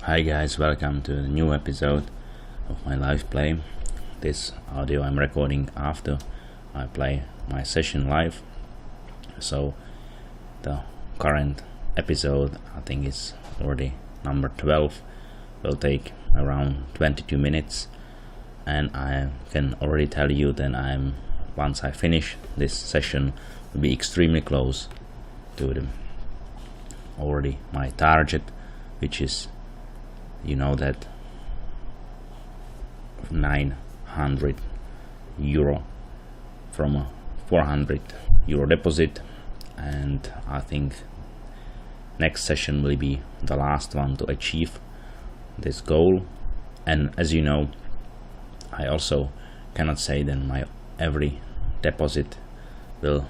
Hi guys, welcome to a new episode of my live play. This audio I'm recording after I play my session live. So the current episode, I think it's already number 12, will take around 22 minutes, and I can already tell you that once I finish this session will be extremely close to already my target, which is, you know, that 900 euro from a 400 euro deposit, and I think next session will be the last one to achieve this goal. And as you know, I also cannot say that my every deposit will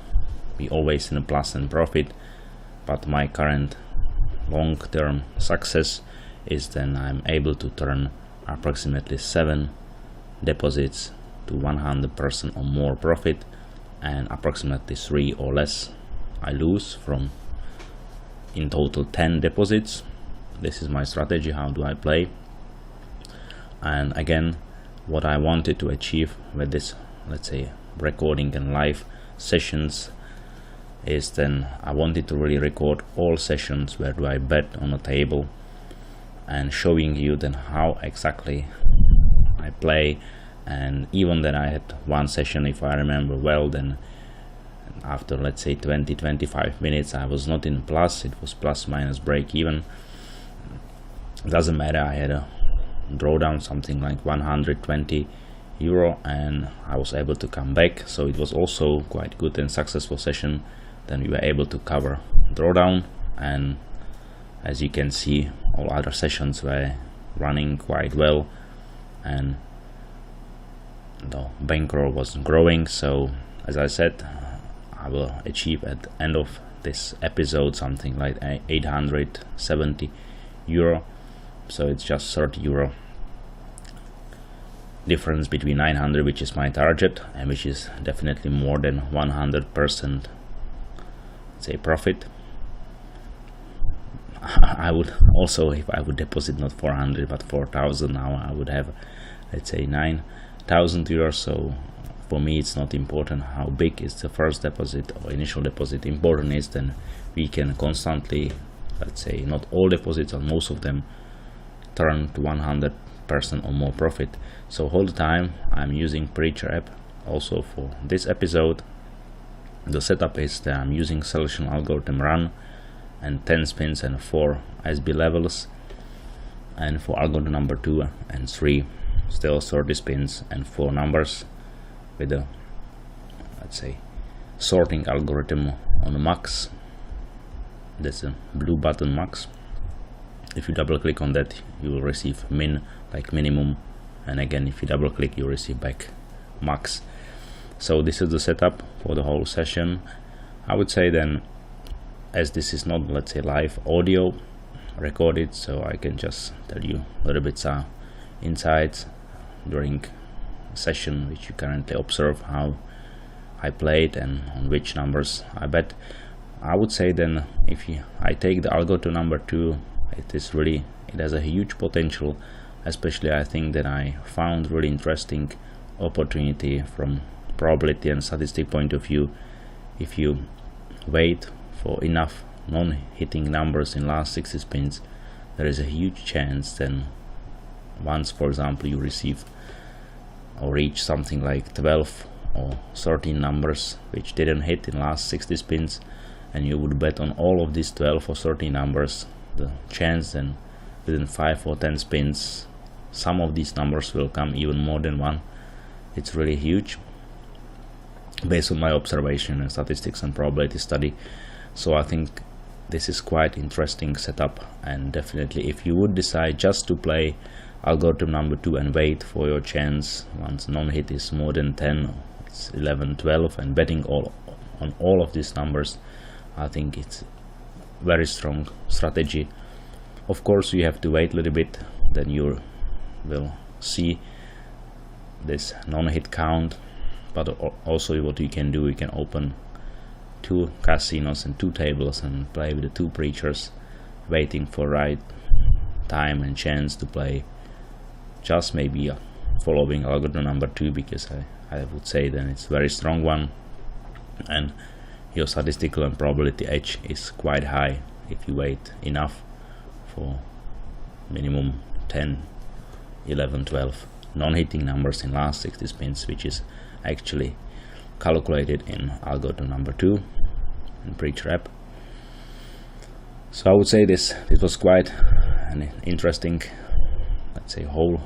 be always in a plus and profit, but my current long-term success is then I'm able to turn approximately 7 deposits to 100% or more profit, and approximately 3 or less I lose from in total 10 deposits. This is my strategy. How do I play? And again, what I wanted to achieve with this, let's say, recording and live sessions is then I wanted to really record all sessions where do I bet on a table, and showing you then how exactly I play. And even then I had one session, if I remember well, then after let's say 20-25 minutes I was not in plus, it was plus minus break even. Doesn't matter, I had a drawdown something like 120 euro and I was able to come back, so it was also quite good and successful session. Then we were able to cover drawdown, and as you can see, all other sessions were running quite well and the bankroll was growing. So as I said, I will achieve at the end of this episode something like 870 euro, so it's just 30 euro difference between 900, which is my target, and which is definitely more than 100% say profit. I would also, if I would deposit not 400 but 4,000, now I would have, let's say, 9,000 euros. So for me it's not important how big is the first deposit or initial deposit. Important is then we can constantly, let's say, not all deposits or most of them turn to 100% or more profit. So all the time I'm using Petr app also for this episode. The setup is that I'm using selection algorithm run and 10 spins and 4 SB levels, and for algorithm number 2 and 3 still 30 spins and 4 numbers with a, let's say, sorting algorithm on the max. That's a blue button max. If you double click on that you will receive min, like minimum, and again if you double click you receive back max. So this is the setup for the whole session. I would say then, as this is not, let's say, live audio recorded, so I can just tell you a little bit some insights during session which you currently observe how I played and on which numbers I bet. I would say then if I take the algorithm number 2, it has a huge potential, especially I think that I found really interesting opportunity from probability and statistic point of view. If you wait for enough non-hitting numbers in last 60 spins, there is a huge chance then once, for example, you receive or reach something like 12 or 13 numbers which didn't hit in last 60 spins, and you would bet on all of these 12 or 13 numbers, the chance then within 5 or 10 spins some of these numbers will come, even more than one. It's really huge based on my observation and statistics and probability study. So I think this is quite interesting setup, and definitely if you would decide just to play algorithm number 2 and wait for your chance once non-hit is more than 10, it's 11, 12, and betting on all of these numbers, I think it's very strong strategy. Of course you have to wait a little bit, then you will see this non-hit count, but also what you can do, you can open 2 casinos and 2 tables and play with the 2 preachers, waiting for right time and chance to play just maybe following algorithm number 2, because I would say then it's very strong one, and your statistical and probability edge is quite high if you wait enough for minimum 10, 11, 12 non-hitting numbers in last 60 spins, which is actually calculated in algorithm number 2 in pre-trap. So I would say this was quite an interesting, let's say, whole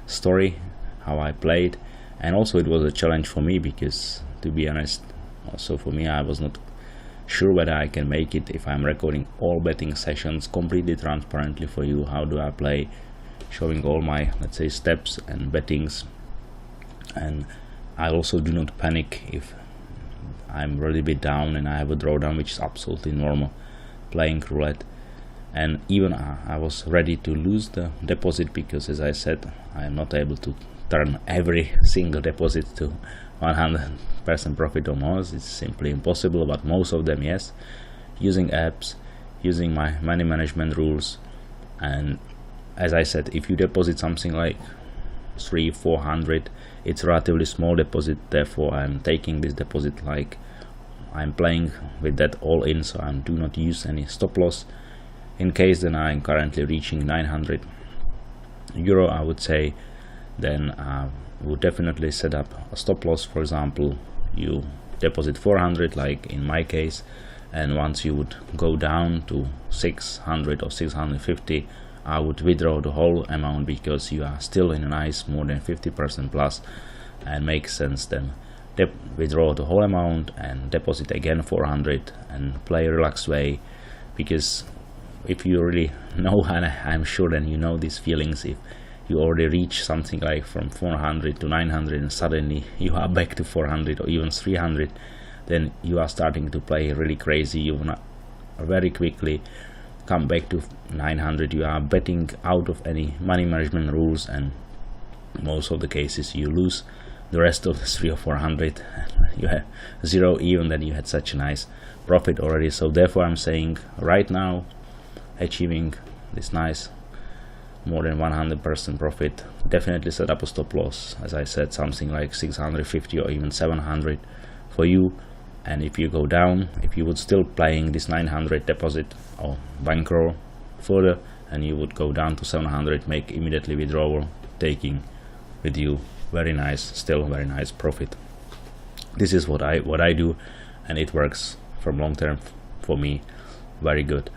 story how I played, and also it was a challenge for me, because to be honest, also for me, I was not sure whether I can make it if I'm recording all betting sessions completely transparently for you. How do I play, showing all my, let's say, steps and bettings, and I also do not panic if I'm really a bit down and I have a drawdown, which is absolutely normal playing roulette. And even I was ready to lose the deposit, because as I said, I am not able to turn every single deposit to 100% profit or more. It's simply impossible, but most of them, yes, using apps, using my money management rules. And as I said, if you deposit something like 300-400, it's a relatively small deposit, therefore I'm taking this deposit like I'm playing with that all in, so I do not use any stop loss. In case then I'm currently reaching 900 euro, I would say, then I would definitely set up a stop loss. For example, you deposit 400 like in my case, and once you would go down to 600 or 650, I would withdraw the whole amount, because you are still in a nice more than 50% plus, and makes sense then withdraw the whole amount and deposit again 400 and play a relaxed way. Because if you really know, and I'm sure then you know these feelings, if you already reach something like from 400 to 900 and suddenly you are back to 400 or even 300, then you are starting to play really crazy. You wanna very quickly come back to 900. You are betting out of any money management rules, and most of the cases you lose the rest of the 300 or 400. You have zero, even then you had such a nice profit already. So therefore I'm saying right now, achieving this nice more than 100% profit, definitely set up a stop loss, as I said, something like 650 or even 700 for you. And if you go down, if you would still playing this 900 deposit or bankroll further, and you would go down to 700, make immediately withdrawal, taking with you very nice, still very nice profit. This is what I do, and it works from long term for me very good.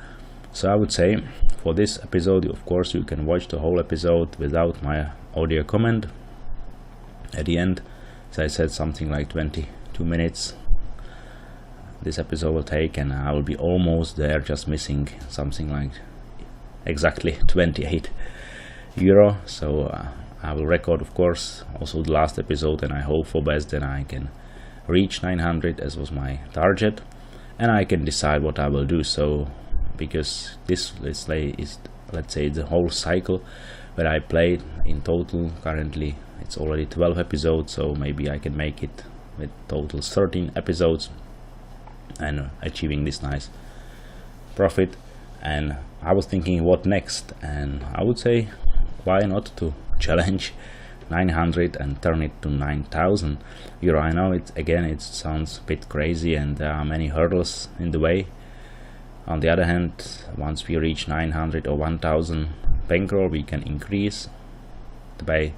So I would say for this episode, of course, you can watch the whole episode without my audio comment. At the end, as I said, something like 22 minutes this episode will take, and I will be almost there, just missing something like exactly 28 euro. So I will record, of course, also the last episode, and I hope for best that I can reach 900 as was my target, and I can decide what I will do. So because this, let's say the whole cycle where I played in total, currently it's already 12 episodes, so maybe I can make it with total 13 episodes and achieving this nice profit. And I was thinking what next, and I would say why not to challenge 900 and turn it to 9,000 euro. I know it sounds a bit crazy and there are many hurdles in the way. On the other hand, once we reach 900 or 1,000 bankroll, we can increase the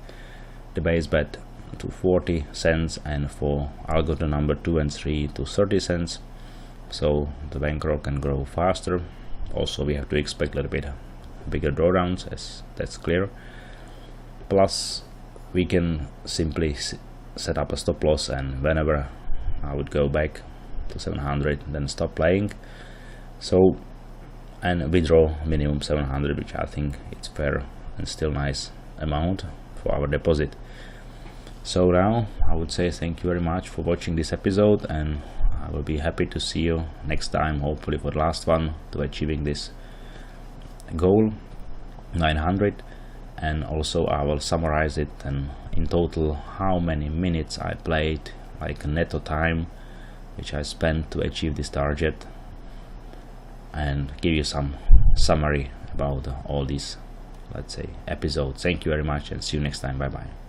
base bet to 40 cents, and for algorithm number 2 and 3 to 30 cents, so the bankroll can grow faster. Also we have to expect a little bit bigger drawdowns, as that's clear. Plus we can simply set up a stop loss, and whenever I would go back to 700, then stop playing. So, and withdraw minimum 700, which I think it's fair and still nice amount for our deposit. So now I would say thank you very much for watching this episode, and I will be happy to see you next time, hopefully for the last one, to achieving this goal 900. And also I will summarize it, and in total how many minutes I played, like a netto time which I spent to achieve this target, and give you some summary about all these, let's say, episodes. Thank you very much and see you next time. Bye bye.